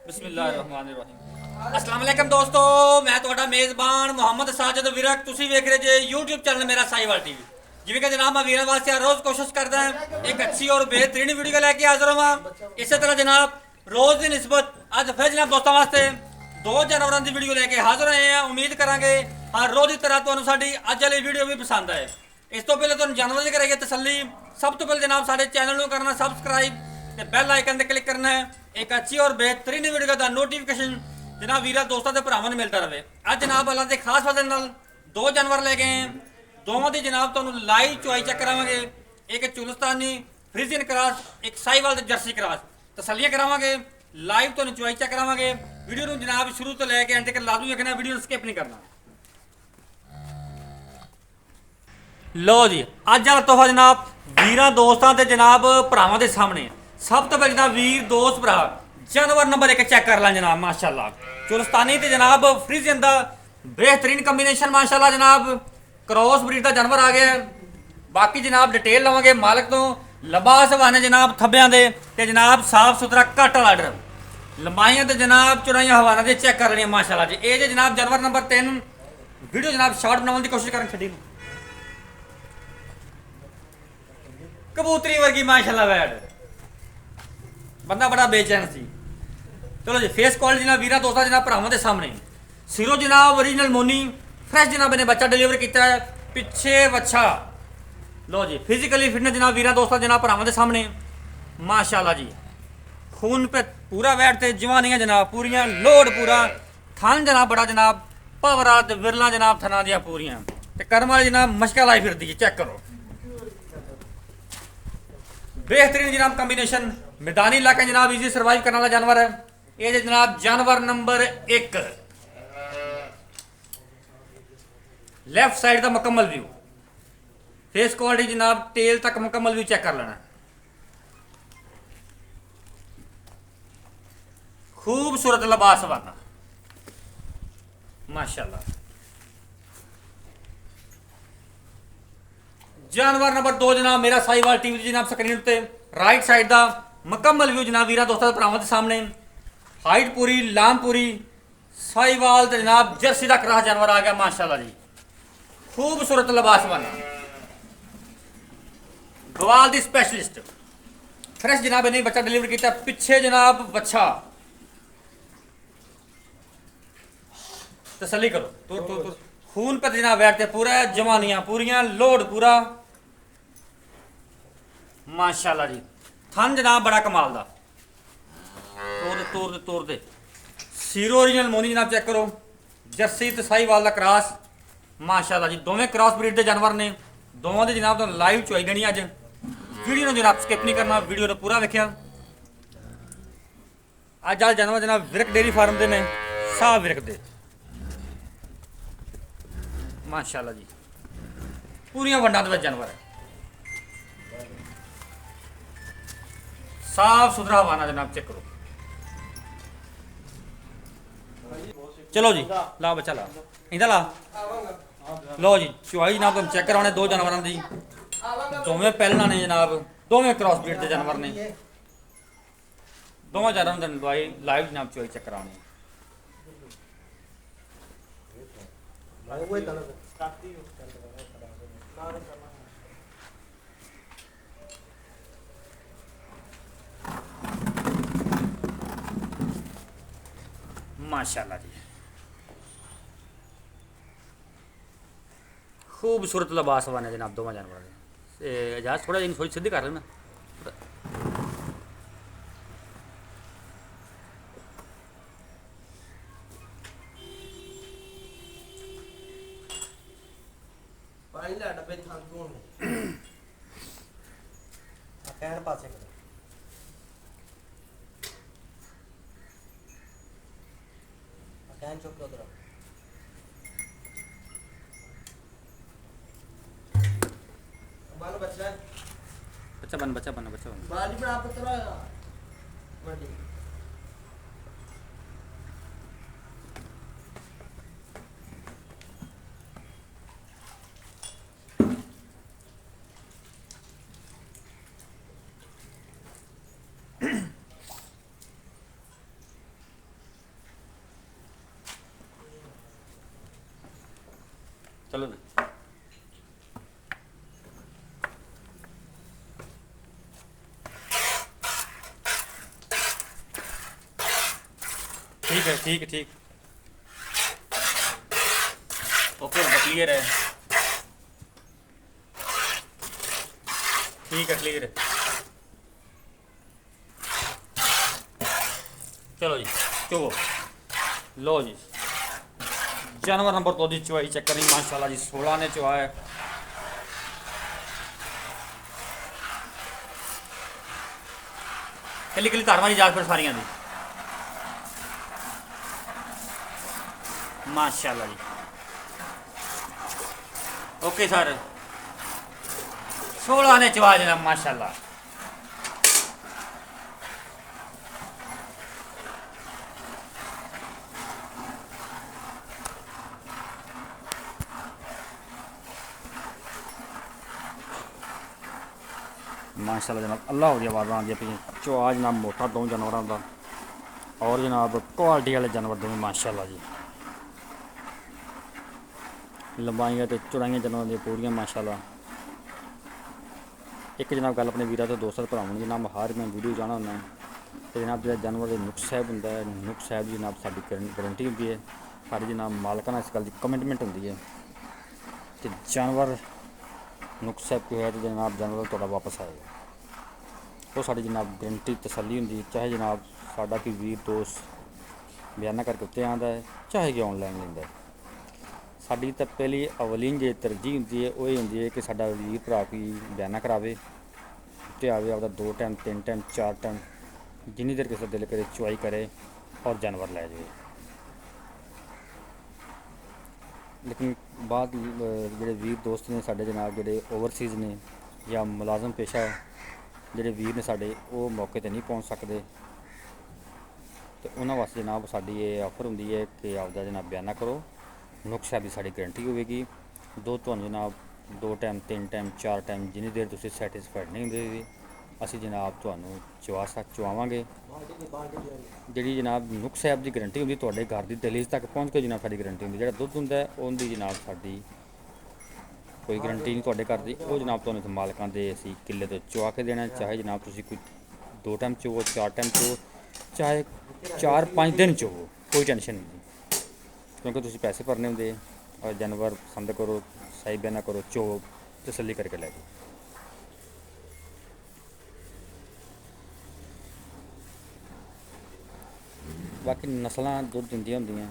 ਬਿਸਮਿਲ੍ਲਾਹਿਰਰਹਿਮਾਨਿਰਰਹੀਮ। अस्सलाम वालेकुम दोस्तों, मैं ਤੁਹਾਡਾ ਮੇਜ਼ਬਾਨ ਮੁਹੰਮਦ ਸਾਜਦ ਵਿਰਕ। ਤੁਸੀਂ ਵੇਖ ਰਹੇ ਜੇ YouTube ਚੈਨਲ ਮੇਰਾ ਸਾਈਵਾਲ ਟੀਵੀ। ਜਿਵੇਂ ਕਿ ਜਨਾਬ ਮੈਂ ਵੀਰਾਂ ਵਾਸਤੇ ਹਰ ਰੋਜ਼ ਕੋਸ਼ਿਸ਼ ਕਰਦਾ ਹਾਂ ਇੱਕ ਅੱਛੀ ਔਰ बेहतरीन ਵੀਡੀਓ ਲੈ ਕੇ ਹਾਜ਼ਰ ਹਾਂ। ਇਸੇ ਤਰ੍ਹਾਂ ਜਨਾਬ ਰੋਜ਼ ਦੀ ਨਿਸਬਤ ਅੱਜ ਫਿਰ ਜਨਾਬ ਦੋਸਤਾਂ ਵਾਸਤੇ ਦੋ ਜਾਨਵਰਾਂ ਦੀ ਵੀਡੀਓ ਲੈ ਕੇ ਹਾਜ਼ਰ ਹੋਏ ਹਾਂ। ਉਮੀਦ ਕਰਾਂਗੇ ਹਰ ਰੋਜ਼ ਦੀ ਤਰ੍ਹਾਂ ਤੁਹਾਨੂੰ ਸਾਡੀ ਅੱਜ ਵਾਲੀ ਵੀਡੀਓ ਵੀ ਪਸੰਦ ਆਏ। ਇਸ ਤੋਂ ਪਹਿਲੇ ਤੁਹਾਨੂੰ ਜਾਨਵਰਾਂ ਦੀ ਕਰਾਂਗੇ ਤਸੱਲੀ। ਸਭ ਤੋਂ ਪਹਿਲੇ ਜਨਾਬ ਸਾਡੇ ਚੈਨਲ ਨੂੰ ਕਰਨਾ ਸਬਸਕ੍ਰਾइब ਤੇ ਬੈਲ ਆਈਕਨ ਤੇ ਕਲਿੱਕ ਕਰਨਾ ਹੈ। एक अच्छी और बेहतरीन वीडियो का नोटिफिकेशन जनाब वीरा दोस्तों के भरावां ਨੂੰ ਮਿਲਦਾ ਰਹੇ। ਅੱਜ ਜਨਾਬ ਅੱਲਾ ਦੇ ਖਾਸ ਫਜ਼ਲ ਨਾਲ ਦੋ ਜਾਨਵਰ ਲੈ ਕੇ ਆਏ। ਦੋਵਾਂ ਦੀ ਜਨਾਬ ਤੁਹਾਨੂੰ ਲਾਈਵ ਚੁਆਈ ਚੈੱਕ ਕਰਾਵਾਂਗੇ। ਇੱਕ ਚੁਲਸਤਾਨੀ ਫਰੀਜ਼ੀਅਨ ਕਰਾਸ, ਇੱਕ ਸਾਈਵਾਲ ਤੇ ਜਰਸੀ ਕਰਾਸ। ਤਸੱਲੀਆਂ ਕਰਾਵਾਂਗੇ, ਲਾਈਵ ਤੁਹਾਨੂੰ ਚੁਆਈ ਚੈੱਕ ਕਰਾਵਾਂਗੇ। ਵੀਡੀਓ ਨੂੰ ਜਨਾਬ ਸ਼ੁਰੂ ਤੋਂ ਲੈ ਕੇ ਐਂਡ ਤੱਕ ਲਾਜ਼ਮੀ ਵੇਖਣਾ, ਵੀਡੀਓ ਨੂੰ ਸਕਿਪ ਨਹੀਂ ਕਰਨਾ। ਲਓ ਜੀ, ਅੱਜ ਵਾਲਾ ਤੋਹਫਾ ਜਨਾਬ ਵੀਰਾਂ ਦੋਸਤਾਂ ਤੇ ਜਨਾਬ ਭਰਾਵਾਂ ਦੇ ਸਾਹਮਣੇ। सब तो पहले जनाब वीर दोस्त भरा जानवर नंबर एक चेक कर ला जनाब। माशाल्लाह चुलस्तानी ते जनाब फ्रीजियन दा बेहतरीन कॉम्बिनेशन माशाल्लाह जनाब। क्रॉस ब्रीड का जानवर आ गया। बाकी जनाब डिटेल लवांगे मालिक तो। लबास हवाने जनाब थब्बियां दे ते जनाब साफ सुथरा कट वाला आर्डर। लंबाइयां ते जनाब चौड़ाइयां हवाना दे चेक कर लेनियां माशाल्लाह जी। ये जे जनाब जानवर नंबर 3। वीडियो जनाब शॉर्ट बनाने की कोशिश करें छड़ी कबूतरी वर्गी माशाल्लाह बैठ बंदा बड़ा बेचैन सी। चलो जी फेस क्वालिटी जनाब वीरा दोस्ता जनाब भरावां दे सामने। सिरों जनाब ओरिजिनल मोनी फ्रैश जनाब ने बच्चा डिलीवर किया है। पिछे बच्चा लो जी फिजिकली फिटनेस जनाब वीरा दोस्ता जनाब भरावां दे सामने माशाल्लाह जी। खून पे पूरा बैठते जवानियां जनाब पूरियां लोड पूरा थन जनाब बड़ा जनाब पवरा विरला जनाब थना दियां पूरियां ते कर्म वाली जनाब मशका लाई फिरती है। चेक करो बेहतरीन जनाब कॉम्बिनेशन। मैदानी इलाका जनाब इजी सर्वाइव करने वाला जानवर है। ये जनाब जानवर नंबर 1 लेफ्ट साइड का मुकम्मल व्यू। फेस क्वालिटी जनाब टेल तक मुकम्मल व्यू चेक कर लेना। खूबसूरत लिबास वाला माशाल्लाह। जानवर नंबर 2 जनाब मेरा साईवाल टीवी जनाब स्क्रीन उत्ते राइट साइड का मुकम्मल व्यू जनाब वीरा दोस्तों भरावां दे सामने। हाइट पूरी लाम पूरी साईवाल ते जनाब जर्सी का क्रॉस जानवर आ गया माशाल्लाह जी। खूबसूरत लिबास वाला गवाल दी स्पेशलिस्ट फ्रेश जनाब इन्हें बच्चा डिलीवर किया। पिछे जनाब बच्चा तसली करो तुर तुर तुर खून पे जनाब बैठते पूरा जवानियां पूरियां लोड पूरा माशाल्लाह जी। थन जनाब बड़ा कमाल दा तोड़ दे सीरो ओरिजिनल मोनी जनाब चेक करो। जर्सी ते साहीवाल दा क्रॉस माशाल्लाह जी। दोवें क्रॉस ब्रीड के जानवर ने। दोवां दे जनाब तो लाइव चुआई देनी अज। वीडियो नूं जनाब स्किप नहीं करना, वीडियो नूं पूरा वेखिया। अज वाले जानवर जनाब विरक डेयरी फार्म दे ने साह विरक दे माशाल्लाह जी। पूरियां वंडां दे विच जानवर है। साफ सुथरा हवाना जनाब चेक करो। चलो जी ला बच्चा ला इधर ला लो जी चुआई जनाब तुम चेक कराने दो जानवरों की। दोवें पहलना ने जनाब दोवें क्रॉस ब्रीड के जानवर ने। दोवें जानवरों की दवाई लाइव जनाब चुआई चेक करानी माशाल्लाह जी। खूबसूरत लिबास वाले जनाब दोवें जानवर। एजाज थोड़ा थोड़ी सीधी कर लेना। बच्चा बन बाली बना पत्रा बड़ी चलो जी। ठीक है, ठीक है, ठीक। ओके, क्लियर है। ठीक है, क्लियर है। चलो जी, चलो लो जी, जानवर नंबर 2 की चुवाई चेक करनी माशाल्लाह जी, 16 ने चुआ है। कली कली धार मारी जा फिर सारिया दी माशाल्लाह जी। ओके सर, 16 ने चुआ जनाब माशाल्लाह। माशाल्लाह जनाब, अल्लाह हो आवाज़ा आदि पी चुआ जनाब मोटा दो जानवरों का और जनाब क्वालिटी वाले जानवर दोवें माशाल्लाह जी। लंबाइयां तो चौड़ाइयां जानवरों दी पूरियां माशाल्लाह। एक जनाब गल अपने वीर तो दोस्त भरावां जनाब हर मैं वीडियो जाना होंदा तो जनाब जो जानवर के नुक्स साहब होंगे नुक्स साहब जनाब साड़ी गारंटी होंगी है, साड़ी जनाब मालकां इस गल की कमिटमेंट होंगी है कि जानवर नुक्स साहब को है तो जनाब जानवर थोड़ा वापस आएगा, वो साड़ी जनाब गारंटी तसल्ली होंगी। चाहे जनाब साडा कोई वीर दोस्त बयाना करके उत्ते आंदा है, चाहे कि ऑनलाइन लेंदा है, साड़ी तो पहली अवलीन जो तरजीह होंगी है वो होंगी है कि साडा वीर भरा कोई बयाना करावे उत्ते आवे, आपदा 2 टाइम 3 टाइम 4 टाइम जिन्नी देर किसी दिल करे चुआई करे और जानवर लै जाए। लेकिन बाद जोड़े वीर दोस्त ने साडे जनाब जोड़े ओवरसीज़ ने या मुलाजम पेशा जोड़े वीर ने साडे वो मौके पर नहीं पहुँच सकते, तो उन्होंने वास्ते जनाब साड़ी ये ऑफर होंगी है कि आपका जनाब बयाना करो, नुक्स साहब की साड़ी गारंटी होगी। दो तो जनाब 2 टाइम 3 टाइम 4 टाइम जिन्नी देर तुम सैटिस्फाइड नहीं होंगे असी जनाब तुम्हें चुवावांगे। जी जनाब नुक्स साहब की गारंटी होंगी तो घर की दहलीज तक पहुँच के जनाब साड़ी गारंटी होंगी। जो दुध होंगे उनकी जनाब साड़ी कोई गारंटी नहीं तुहाडे घर की, वो जनाब तुहानूं मालकां दे असीं किले तो चुआ के देना, चाहे जनाब तुसीं कोई 2 टाइम चोवो 4 टाइम चोवो चाहे 4-5 दिन चोवो, कोई टेंशन नहीं क्योंकि तुसीं पैसे भरने होंगे और जानवर पसंद करो सही बयाना करो चोवो तसल्ली करके लै जाओ। बाकी नस्लां दुध दिंदियां होंदियां,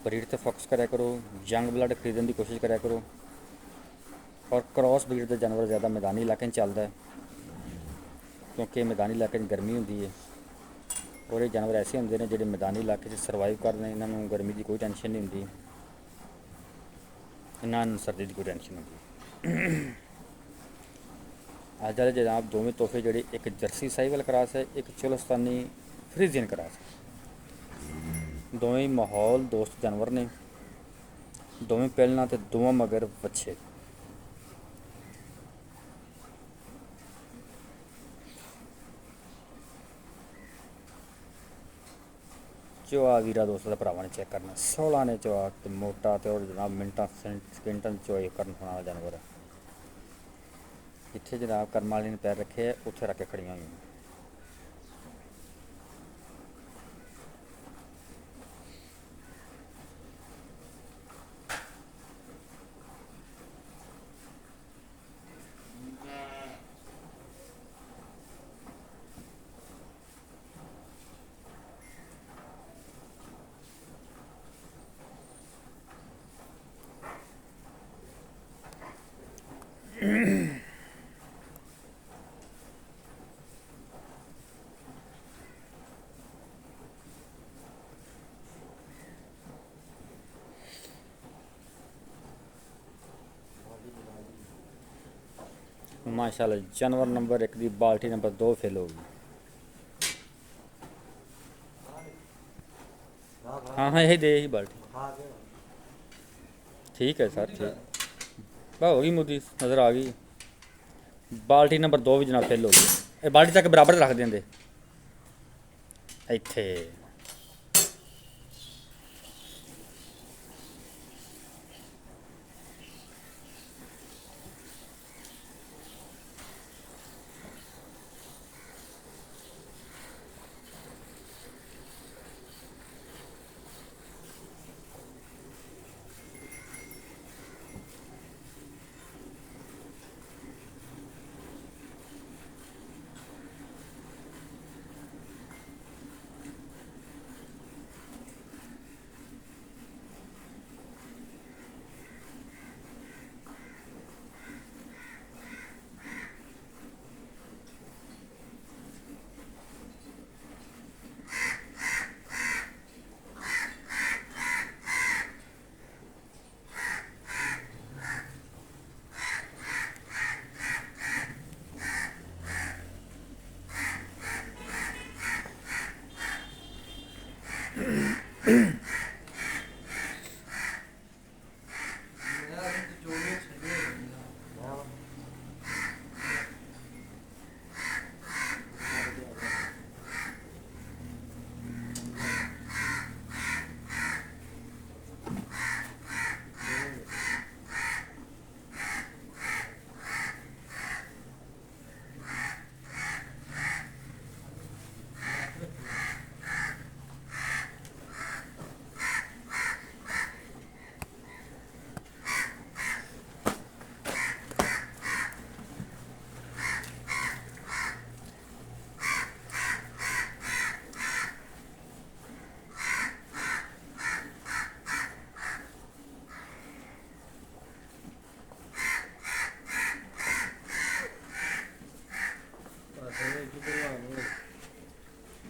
ब्रीड ते फोकस करा करो, यंग ब्लड खरीदने की कोशिश करा करो और क्रॉस ब्रीड के जानवर ज़्यादा मैदानी इलाके में चलता है क्योंकि मैदानी इलाके में गर्मी होंदी है और ये जानवर ऐसे होंगे ने जो मैदानी इलाके सर्वाइव करते हैं, इन्होंने गर्मी की कोई टेंशन नहीं होंगी, ना सर्दी की कोई टेंशन होंगी। अज वाले जनाब दोवें तोहफे जोड़े एक जर्सी साहिवाल क्रॉस है, एक चोलस्तानी फ्रीजियन क्रॉस है, दोवें माहौल दोस्त जानवर ने, दोवें पहलना तो दोवें मगर बच्चे। चुआ वीरा दोस्तों भरावां ने चेक करना 16 ने चुआ तो मोटा तो और जनाब मिनटा सकिंटां चुआई करन वाला जानवर है। जिथे जनाब कर्म वाली ने पैर रखे है उत्थे रख के खड़ियां हुई। माशाल्लाह जानवर नंबर 1 की बाल्टी नंबर 2 फेल होगी। हाँ हाँ यही दे यही बाल्टी ठीक है सर, ठीक बस होगी मोदी नज़र आ गई। बाल्टी नंबर 2 भी जनाब फेल होगी, ये बाल्टी तक बराबर रख देंगे इत्थे।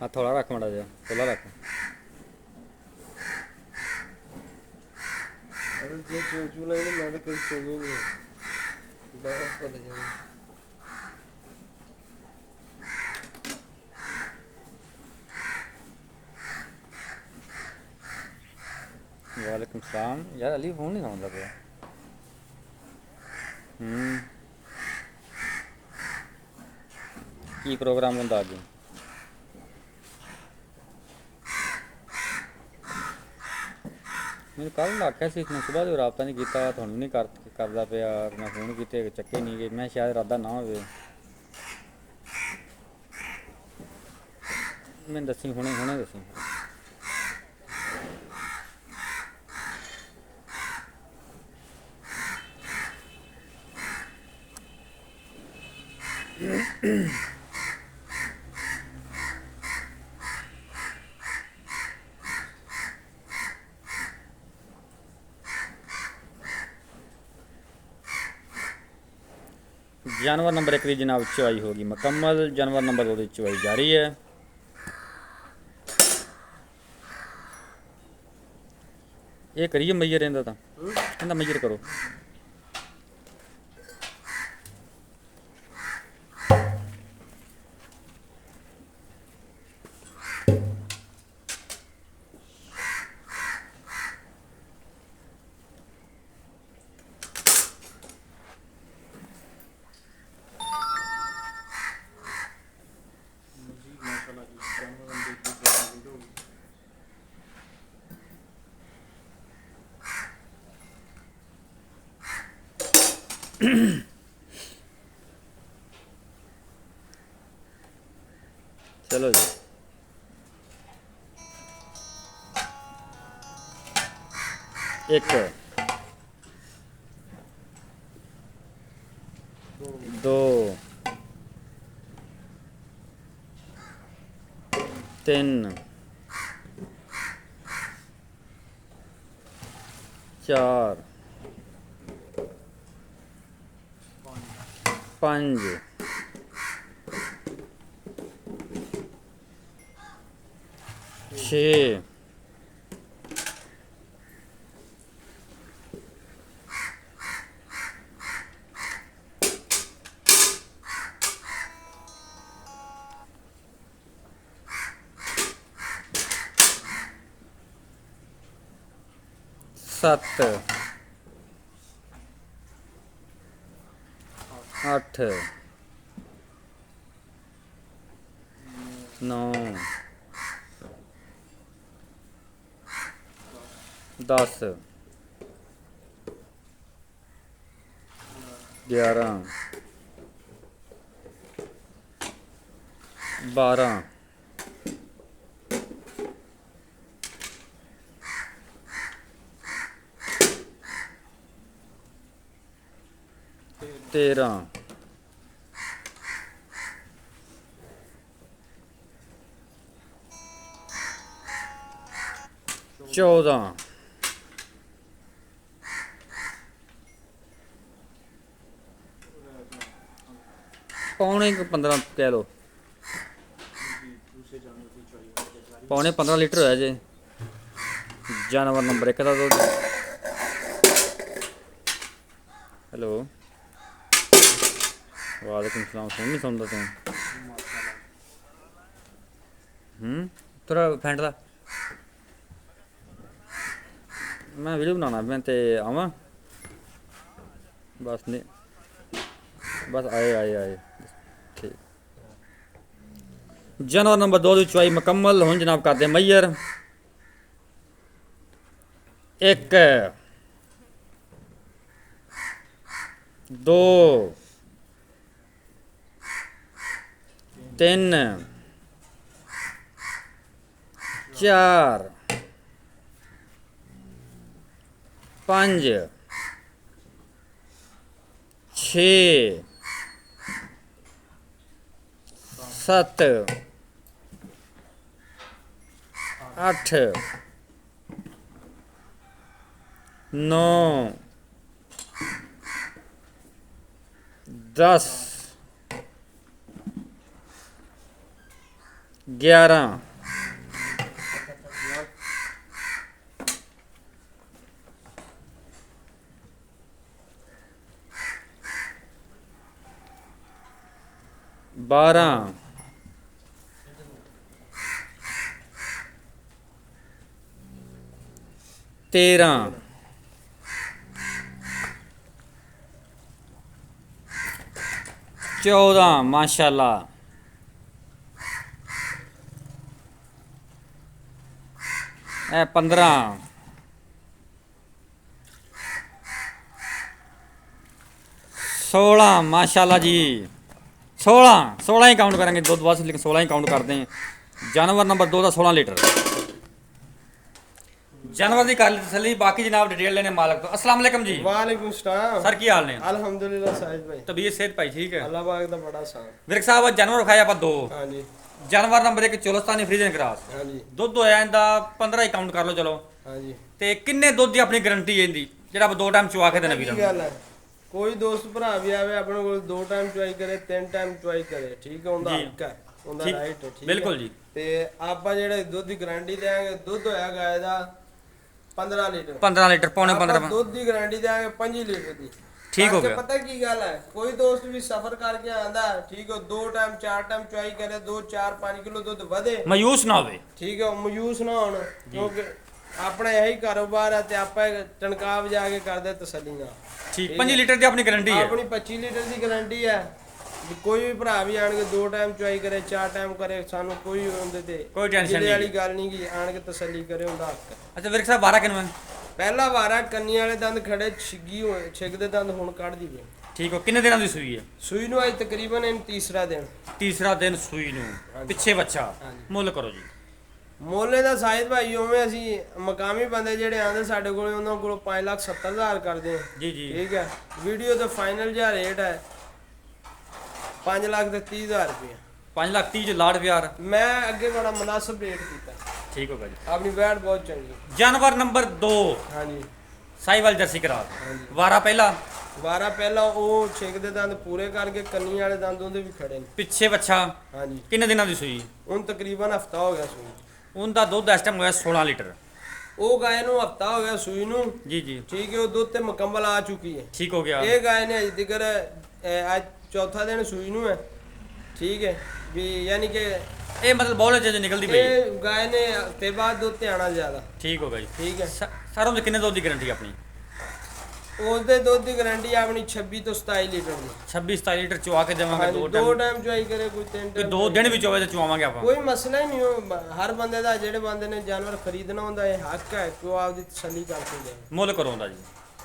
हथौड़ा रख माड़ा जा खुला रख। अरे जे चूचू नहीं मैं तो कहीं सोई नहीं बहुत पता चला। वालेकुम सलाम यार अली फोन नहीं आਉਂਦਾ ਪਿਆ। ਕੀ ਪ੍ਰੋਗਰਾਮ ਹੁੰਦਾ ਅੱਜ? ਮੈਨੂੰ ਕੱਲ ਆਖਿਆ ਸੀ ਮੈਂ ਸਵੇਰ ਦੇ ਰਾਬਤਾ ਨਹੀਂ ਕੀਤਾ ਤੁਹਾਨੂੰ ਨਹੀਂ ਕਰਦਾ ਪਿਆ ਮੈਂ ਫੋਨ ਕੀਤੇ ਚੱਕੇ ਨਹੀਂ ਗਏ ਮੈਂ ਸ਼ਾਇਦ ਇਰਾਦਾ ਨਾ ਹੋਵੇ। ਮੈਨੂੰ ਦੱਸੀ ਹੁਣੇ ਹੁਣੇ ਦੱਸੀ। जानवर नंबर 1 की जनाब चवाई होगी मुकम्मल। जानवर नंबर 2 की चवाई जारी है। ये करिए मैयर इहदा तां इहदा मैयर करो। चलो जी एक दो तीन चार पाँच छः सत्त अठ नौ 10 11 12 13 14 पौने 15 कह लो पौने 15 लीटर होया जे जानवर नंबर 1 का दुध। हेलो वालेकुम सलाम सुन नहीं सुनता तू थोड़ा फैंट ला मैं वीडियो बनाना मैं ते आवा बस नहीं बस आए आए आए ठीक। जानवर नंबर 2 की चुवाई मुकम्मल हुण जनाब करते मैयर एक दो तीन चार पाँच छे सत्त अठ नौ 10 11 12 13 14 माशाल्लाह 15 16 माशाल्लाह जी 16 ही काउंट करेंगे दूध बस लेकिन 16 ही काउंट करते हैं। जानवर नंबर 2 का 16 लीटर जानवर की कर ली तसली बाकी जनाब डिटेल लेने मालक तो। अस्सलाम वालेकुम जी। वालेकुम सलाम सर की हाल ने? अल्हम्दुलिल्लाह साहिब भाई तबीयत सेहत भाई ठीक है? अल्लाह पाक दा बड़ा सान। विरक साहब जानवर खाया आप 2 हाँ जी जानवर नंबर 1 चोलस्तानी फ्रीजन क्रास हाँ जी दुੱਧ ਹੋਇਆ ਇਹਦਾ 15 ਹੀ ਕਾਊਂਟ ਕਰ ਲਓ ਚਲੋ। हाँ जी ਤੇ ਕਿੰਨੇ ਦੁੱਧ ਦੀ ਆਪਣੀ ਗਾਰੰਟੀ ਹੈ ਇਹਦੀ ਜਿਹੜਾ ਆਪ 2 ਟਾਈਮ ਚਵਾ ਕੇ ਦੇਣਾ ਵੀਰਾਂ ਕੀ ਨੂੰ? ਗੱਲ ਹੈ ਕੋਈ ਦੋਸਤ ਭਰਾ ਵੀ ਆਵੇ ਆਪਣੇ ਕੋਲ 2 ਟਾਈਮ ਚੁਆਈ ਕਰੇ 3 ਟਾਈਮ ਚੁਆਈ ਕਰੇ ਠੀਕ ਹੈ ਉਹਦਾ ਜੀ। ਹੱਕ ਹੈ ਉਹਦਾ ਠੀਕ ਰਾਈਟ ਹੈ ਠੀਕ ਹੈ ਬਿਲਕੁਲ ਜੀ ਤੇ ਆਪਾਂ ਜਿਹੜੇ ਦੁੱਧ ਦੀ ਗਾਰੰਟੀ ਦੇਾਂਗੇ ਦੁੱਧ ਹੋਇਆ ਗਾਇ ਦਾ 15 ਲੀਟਰ 15 ਲੀਟਰ ਪੌਣੇ ਆਪਾਂ 15 ਦੁੱਧ ਦੀ ਗਾਰੰਟੀ ਦੇਾਂਗੇ 5 ਲੀਟਰ ਦੀ। ਠੀਕ ਹੋ ਤਾਂ ਕਿ ਗਿਆ। ਪਤਾ ਕੀ ਗੱਲ ਹੈ ਕੋਈ ਦੋਸਤ ਵੀ ਸਫਰ ਕਰਕੇ ਆਂਦਾ ਠੀਕ ਹੈ 2 ਟਾਈਮ 4 ਟਾਈਮ ਚੁਆਈ ਕਰੇ 2 4 5 ਕਿਲੋ ਦੁੱਧ ਵਧੇ ਮਾਯੂਸ ਨਾ ਹੋਵੇ। ਠੀਕ ਹੈ ਉਹ ਮਾਯੂਸ ਨਾ ਹੋਣ ਕਿਉਂਕਿ ਆਪਣਾ ਇਹੀ ਕਾਰੋਬਾਰ ਹੈ ਤੇ ਆਪਾਂ ਟਣਕਾਵ ਜਾ ਕੇ ਕਰਦੇ ਤਸੱਲੀ ਨਾਲ। ਠੀਕ 5 ਲੀਟਰ ਦੀ ਆਪਣੀ ਗਾਰੰਟੀ ਹੈ। ਆਪਣੀ 25 ਲੀਟਰ ਦੀ ਗਾਰੰਟੀ ਹੈ ਵੀ ਕੋਈ ਵੀ ਭਰਾ ਵੀ ਆਣ ਕੇ 2 ਟਾਈਮ ਚੁਆਈ ਕਰੇ 4 ਟਾਈਮ ਕਰੇ ਸਾਨੂੰ ਕੋਈ ਉਹਦੇ ਤੇ ਕੋਈ ਟੈਨਸ਼ਨ ਜਿਹਦੇ ਨਹੀਂ। ਵਾਲੀ ਗੱਲ ਨਹੀਂ ਕਿ ਆਣ ਕੇ ਤਸੱਲੀ ਕਰੇ ਉਹਦਾ ਹੱਕ ਹੈ। ਅੱਛਾ ਵਿਰਕ ਸਾਹਿਬ 12 ਕਿੰਨੇ? ਪਹਿਲਾ ਵਾਰਾ ਕੰਨੀ ਵਾਲੇ ਦੰਦ ਖੜੇ ਛਿੱਗੀ ਹੋਏ ਛਿੱਗਦੇ ਦੰਦ ਹੁਣ ਕੱਢ ਦੀਵੇ। ਠੀਕ ਹੋ ਕਿੰਨੇ ਦਿਨਾਂ ਦੀ ਸੂਈ ਹੈ? ਸੂਈ ਨੂੰ ਅੱਜ ਤਕਰੀਬਨ ਇਹਨੂੰ ਤੀਸਰਾ ਦਿਨ। ਤੀਸਰਾ ਦਿਨ ਸੂਈ ਨੂੰ ਪਿੱਛੇ ਬੱਚਾ ਹਾਂਜੀ। ਮੁੱਲ ਕਰੋ ਜੀ। ਮੋਲੇ ਦਾ ਸਾਹਿਬ ਭਾਈ ਉਵੇਂ ਅਸੀਂ ਮਕਾਮੀ ਬੰਦੇ ਜਿਹੜੇ ਆਂਦੇ ਸਾਡੇ ਕੋਲ ਉਹਨਾਂ ਕੋਲ 5,70,000 ਕਰਦੇ ਆ। ਜੀ ਜੀ ਠੀਕ ਹੈ ਵੀਡੀਓ ਦਾ ਫਾਈਨਲ ਜਿਹਾ ਰੇਟ ਹੈ 5,30,000 ਰੁਪਏ। 5 ਲੱਖ 30 ਲਾੜ ਪਿਆਰ ਮੈਂ ਅੱਗੇ ਬੜਾ ਮੁਨਾਸਬ ਰੇਟ ਕੀਤਾ। ਠੀਕ ਹੋ ਗਿਆ ਜੀ। ਆਪਣੀ ਬੈਟ ਬਹੁਤ ਚੰਗੀ। ਜਾਨਵਰ ਨੰਬਰ 2 ਹਾਂਜੀ ਸਾਈਵਾਲ ਜਰਸੀ ਕਰਾ ਹਾਂਜੀ। ਵਾਰਾ ਪਹਿਲਾ ਵਾਰਾ ਪਹਿਲਾਂ ਉਹ ਛੇਕ ਦੇ ਦੰਦ ਪੂਰੇ ਕਰਕੇ ਕੰਨੀ ਵਾਲੇ ਦੰਦ ਉਹਦੇ ਵੀ ਖੜੇ ਨੇ। ਪਿੱਛੇ ਬੱਚਾ ਹਾਂਜੀ ਕਿੰਨੇ ਦਿਨਾਂ ਦੀ ਸੂਈ? ਹੁਣ ਤਕਰੀਬਨ ਹਫਤਾ ਹੋ ਗਿਆ ਸੂਈ। ਉਹਦਾ ਦੁੱਧ ਇਸ ਟਾਈਮ ਹੋਇਆ 16 ਲੀਟਰ। ਉਹ ਗਾਇ ਨੂੰ ਹਫਤਾ ਹੋ ਗਿਆ ਸੂਈ ਨੂੰ ਜੀ ਜੀ ਠੀਕ ਹੈ ਉਹ ਦੁੱਧ ਤੇ ਮੁਕੰਮਲ ਆ ਚੁੱਕੀ ਹੈ। ਠੀਕ ਹੋ ਗਿਆ। ਇਹ ਗਾਇ ਨੇ ਅਜੇ ਤੱਕ ਅੱਜ ਚੌਥਾ ਦਿਨ ਸੂਈ ਨੂੰ ਹੈ ਠੀਕ ਹੈ ਵੀ ਯਾਨੀ ਕਿ ਇਹ ਮਤਲਬ ਬੋਲੇ ਜੇ ਨਿਕਲਦੀ ਪਈ। ਇਹ ਗਾਇ ਨੇ ਤੇ ਬਾਅਦ ਦੁੱਧ ਤੇ ਆਣਾ ਜ਼ਿਆਦਾ। ਠੀਕ ਹੋ ਗਿਆ ਜੀ। ਠੀਕ ਹੈ ਸਾਰੋਂ ਦੇ ਕਿੰਨੇ ਦੁੱਧ ਦੀ ਗਾਰੰਟੀ ਆਪਣੀ? ਉਹਦੇ ਦੁੱਧ ਦੀ ਗਾਰੰਟੀ ਆਪਣੀ 26 ਤੋਂ 27 ਲੀਟਰ ਦੀ। 26 27 ਲੀਟਰ ਚਵਾ ਕੇ ਦੇਵਾਂਗੇ। ਹਾਂਜੀ 2 2 ਟਾਈਮ ਟਾਈਮ ਚੁਆਈ ਕਰੇ ਕੋਈ 3 ਤੇ ਟਾਈਮ 2 ਦਿਨ ਵੀ ਚੋਵੇ ਤੇ ਚਵਾਵਾਂਗੇ ਆਪਾਂ। ਕੋਈ ਮਸਲਾ ਹੀ ਨਹੀਂ ਉਹ ਹਰ ਬੰਦੇ ਦਾ ਜਿਹੜੇ ਬੰਦੇ ਨੇ ਜਾਨਵਰ ਖਰੀਦਣਾ ਹੁੰਦਾ ਇਹ ਹੱਕ ਹੈ ਕਿ ਉਹ ਆਪਦੀ ਤਸੱਲੀ ਕਰ ਸਕਦੇ। ਮੁੱਲ ਕਰੋ ਉਹਦਾ ਜੀ।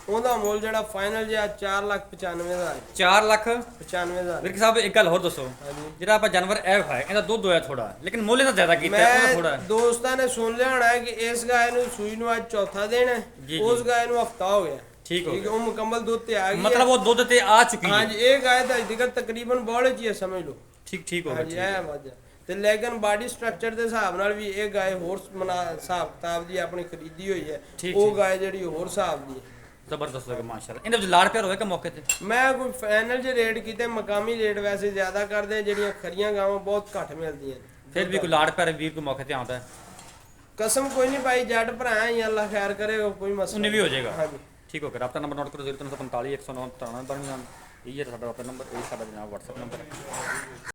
ਉਹਦਾ ਮੁੱਲ ਜਿਹੜਾ ਫਾਈਨਲ ਜਿਹਾ 4,95,000 4 ਲੱਖ 95,000। ਵਿਰਕ ਸਾਹਿਬ ਇੱਕ ਗੱਲ ਹੋਰ ਦੱਸੋ ਹਾਂਜੀ ਜਿਹੜਾ ਆਪਾਂ ਜਾਨਵਰ ਇਹ ਖਾਇਆ ਇਹਦਾ ਦੁੱਧ ਹੋਇਆ ਥੋੜਾ ਲੇਕਿਨ ਮੁੱਲ ਇਹਦਾ ਜ਼ਿਆਦਾ ਕੀਤਾ ਹੈ ਉਹਦਾ ਮੈਂ ਥੋੜਾ। ਦੋਸਤਾਂ ਨੇ ਸੁਣ ਲਿਆ ਹੋਣਾ ਹੈ ਕਿ ਇਸ ਗਾਇ ਨੂੰ ਸੂਈ ਨੂੰ ਅੱਜ ਚੌਥਾ ਦਿਨ ਹੈ ਜੀ, ਉਸ ਜੀ। ਗਾਇ ਨੂੰ ਹਫਤਾ ਹੋ ਗਿਆ। ਠੀਕ ਹੋ ਠੀਕ ਹੈ ਗਿਆ। ਉਹ ਮੁਕੰਮਲ ਦੁੱਧ ਤੇ ਆ ਗਈ ਮਤਲਬ ਉਹ ਦੁੱਧ ਤੇ ਆ ਚੁੱਕੀ ਹੈ। ਹਾਂਜੀ ਇਹ ਗਾਇ ਦਾ ਅਜੇ ਤੱਕ ਤਕਰੀਬਨ ਬੋਲੇ ਚ ਹੀ ਹੈ ਸਮਝ ਲਓ। ਠੀਕ ਠੀਕ ਹੋ ਹਾਂਜੀ ਗਿਆ। ਇਹ ਮੱਝ ਹੈ। ਤੇ ਲੇਕਿਨ ਬਾਡੀ ਸਟਰਕਚਰ ਦੇ ਹਿਸਾਬ ਨਾਲ ਵੀ ਇਹ ਗਾਇ ਹੋਰ ਹਿਸਾਬ ਕਿਤਾਬ ਦੀ ਆਪਣੀ ਖਰੀਦੀ ਹੋਈ ਹੈ। ਠੀਕ, ਉਹ ਠੀਕ। ਗਾਇ ਜਿਹੜੀ ਹੋਰ ਹਿਸਾਬ ਦੀ ਹੈ। ਜ਼ਬਰਦਸਤ ਹੋਗਾ ਮਾਸ਼ਾਅੱਲਾ। ਇਹਦੇ ਵਿੱਚ ਲਾੜ ਪਿਆਰ ਹੋਏਗਾ ਮੌਕੇ ਤੇ? ਮੈਂ ਕੋਈ ਫਾਈਨਲ ਜੇ ਰੇਟ ਕੀਤੇ ਮਕਾਮੀ ਰੇਟ ਵੈਸੇ ਜ਼ਿਆਦਾ ਕਰਦੇ ਜਿਹੜੀਆਂ ਖਰੀਆਂ ਗਾਵਾਂ ਬਹੁਤ ਘੱਟ ਮਿਲਦੀਆਂ ਨੇ। ਫਿਰ ਵੀ ਕੋਈ ਲਾੜ ਪਿਆਰ ਵੀਰ ਕੋਈ ਮੌਕੇ ਤੇ ਆਉਂਦਾ ਹੈ ਕਸਮ ਕੋਈ ਨਹੀਂ ਭਾਈ ਜੱਟ ਭਰਾ ਹੀ ਅੱਲਾ ਖੈਰ ਕਰੇ ਕੋਈ ਮਸਲਾ ਉਹਨੇ ਵੀ ਹੋ ਜਾਏਗਾ। ਹਾਂਜੀ ਠੀਕ ਹੋ ਗਿਆ। ਰਾਬਤਾ ਨੰਬਰ ਨੋਟ ਕਰੋ 0345 109 93 ਇਹ ਸਾਡਾ ਨੰਬਰ ਇਹ ਸਾਡਾ ਜਨਾਬ WhatsApp ਨੰਬਰ ਹੈ।